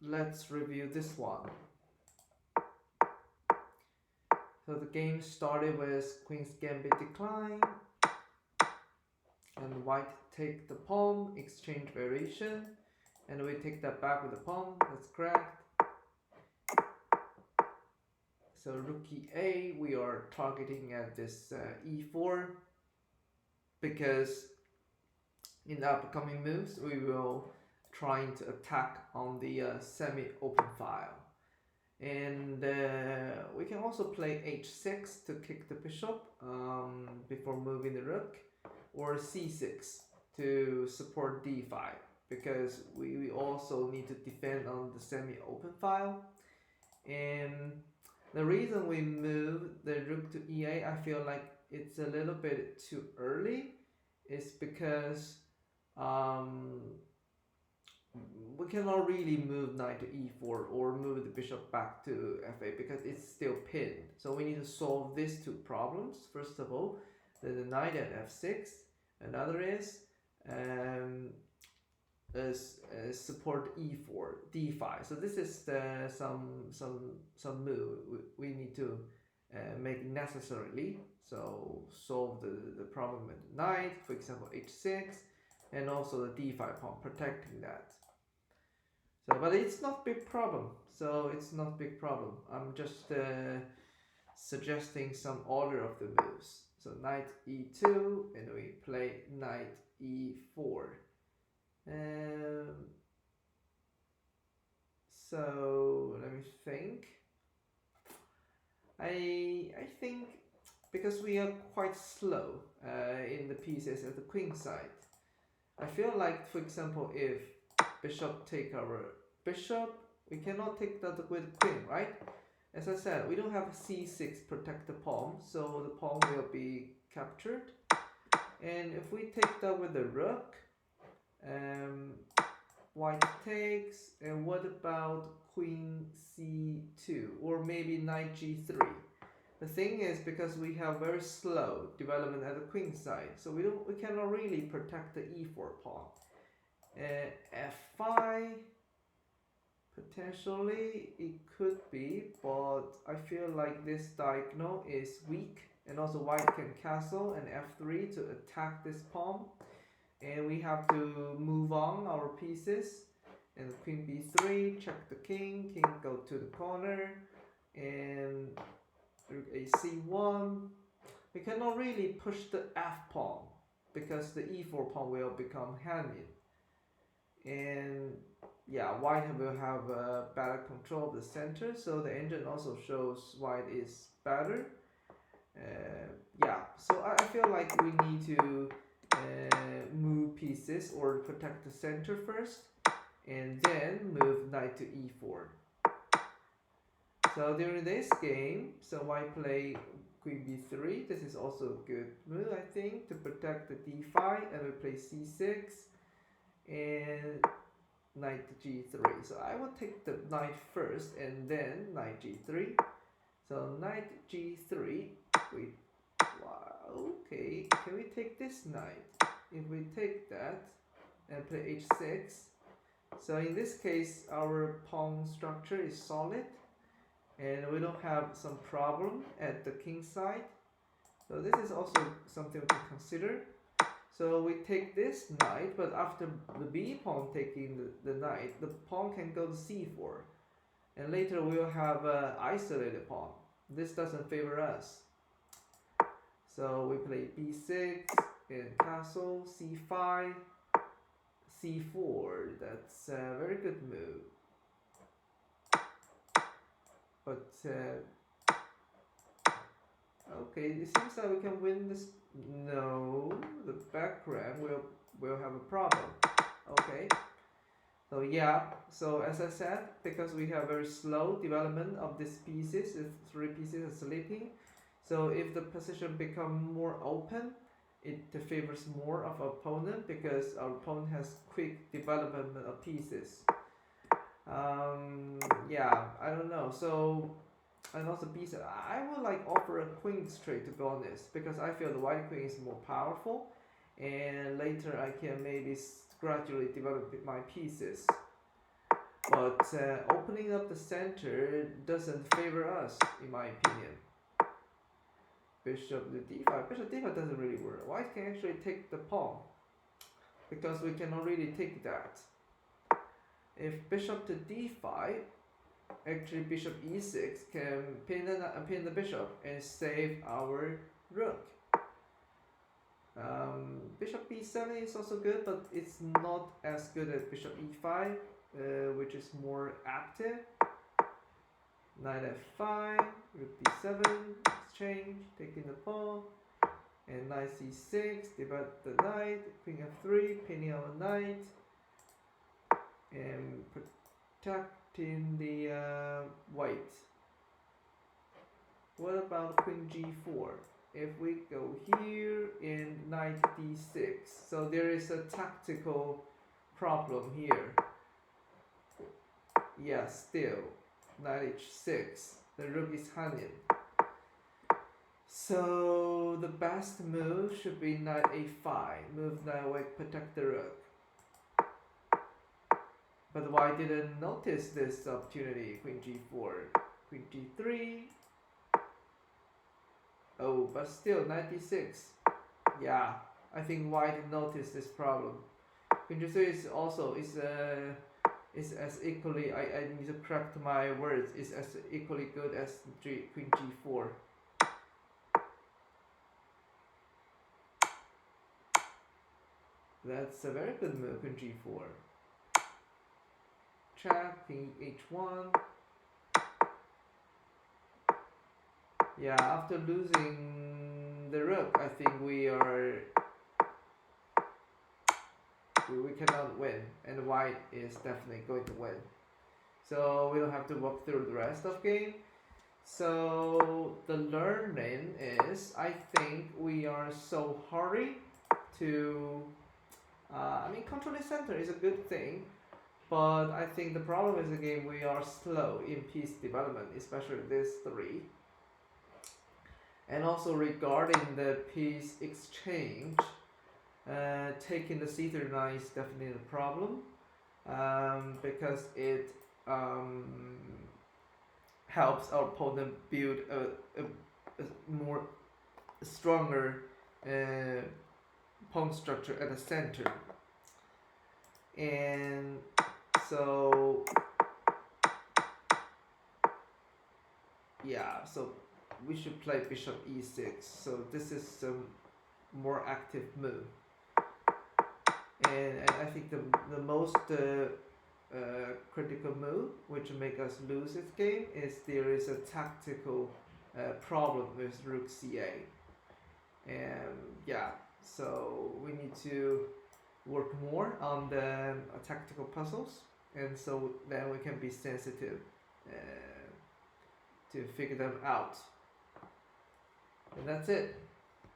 let's review this one. So the game started with Queen's Gambit decline, and white take the pawn, exchange variation, and we take that back with the pawn. That's correct. So rook e8, we are targeting at this e4, because in the upcoming moves we will trying to attack on the semi-open file. And we can also play h6 to kick the bishop before moving the rook, or c6 to support d5, because we also need to defend on the semi-open file. And the reason we move the rook to e8, I feel like it's a little bit too early, is because we cannot really move knight to e4 or move the bishop back to f8 because it's still pinned. So we need to solve these two problems. First of all, the knight at f6. Another is support e4, d5. So this is some move we need to make necessarily. So solve the problem with the knight, for example h6, and also the d5 pawn, protecting that. So, but it's not big problem. So it's not big problem. I'm just suggesting some order of the moves. So knight e2, and we play knight e4. So let me think. I think because we are quite slow in the pieces at the queen side, I feel like, for example, if bishop take our bishop, we cannot take that with queen, right? As I said, we don't have c6 protect the pawn, so the pawn will be captured. And if we take that with the rook, white takes, and what about queen c2, or maybe knight g3? The thing is, because we have very slow development at the queen side, so we cannot really protect the e4 pawn. f5, potentially it could be, but I feel like this diagonal is weak, and also white can castle and f3 to attack this pawn, and we have to move on our pieces. And queen b3, check the king go to the corner, and rook a c1. We cannot really push the f pawn because the e4 pawn will become handed. And yeah, white will have better control of the center, so the engine also shows white is better. Yeah, so I feel like we need to move pieces or protect the center first, and then move knight to e4. So during this game, so white play queen b3. This is also a good move, I think, to protect the d5, and we play c6 and knight g3. So I will take the knight first and then knight g3. So knight g3, okay, can we take this knight? If we take that and play h6, so in this case our pawn structure is solid, and we don't have some problem at the king side. So this is also something we can consider. So we take this knight, but after the b pawn taking the knight, the pawn can go to c4, and later we will have an isolated pawn. This doesn't favor us. So we play b6 and castle, c5, c4. That's a very good move. But okay, it seems that we can win this. No, the background will have a problem. Okay, so yeah, so as I said, because we have very slow development of these pieces, the three pieces are sleeping. So if the position become more open, it favors more of our opponent, because our opponent has quick development of pieces. Yeah, I don't know. So, and also b7, I would like offer a queen straight, to be honest, because I feel the white queen is more powerful, and later I can maybe gradually develop my pieces. but opening up the center doesn't favor us, in my opinion. Bishop to d5. Bishop d5 doesn't really work. White can actually take the pawn, because we can already take that. If bishop to d5, actually bishop e6 can pin the bishop and save our rook. Bishop b7 is also good, but it's not as good as bishop e5, which is more active. Knight f5, rook d7, exchange, taking the pawn, and knight c6, divide the knight, queen f3, pinning our knight, and protecting the white. What about queen g4? If we go here in knight d6, so there is a tactical problem here. Yeah, still knight h6, the rook is hanging. So the best move should be knight a5, move knight away, protect the rook. But white didn't notice this opportunity. Queen g4, queen g3. Oh, but still knight d6. Yeah, I think white noticed this problem. Queen g3 is also is as equally. I need to correct my words. Is as equally good as queen g4. That's a very good move. Queen g4. Check, king h1. Yeah, after losing the rook, I think we cannot win, and white is definitely going to win. So we don't have to walk through the rest of game. So the learning is, I think we are so hurry to. Controlling center is a good thing. But I think the problem is again we are slow in piece development, especially this three. And also regarding the piece exchange, taking the c3 knight is definitely a problem, because it helps our opponent build a more stronger pawn structure at the center. And so yeah, so we should play bishop e6. So this is a more active move, and I think the most critical move which will make us lose this game is there is a tactical problem with rook ca, and yeah, so we need to work more on the tactical puzzles, and so then we can be sensitive to figure them out. And that's it.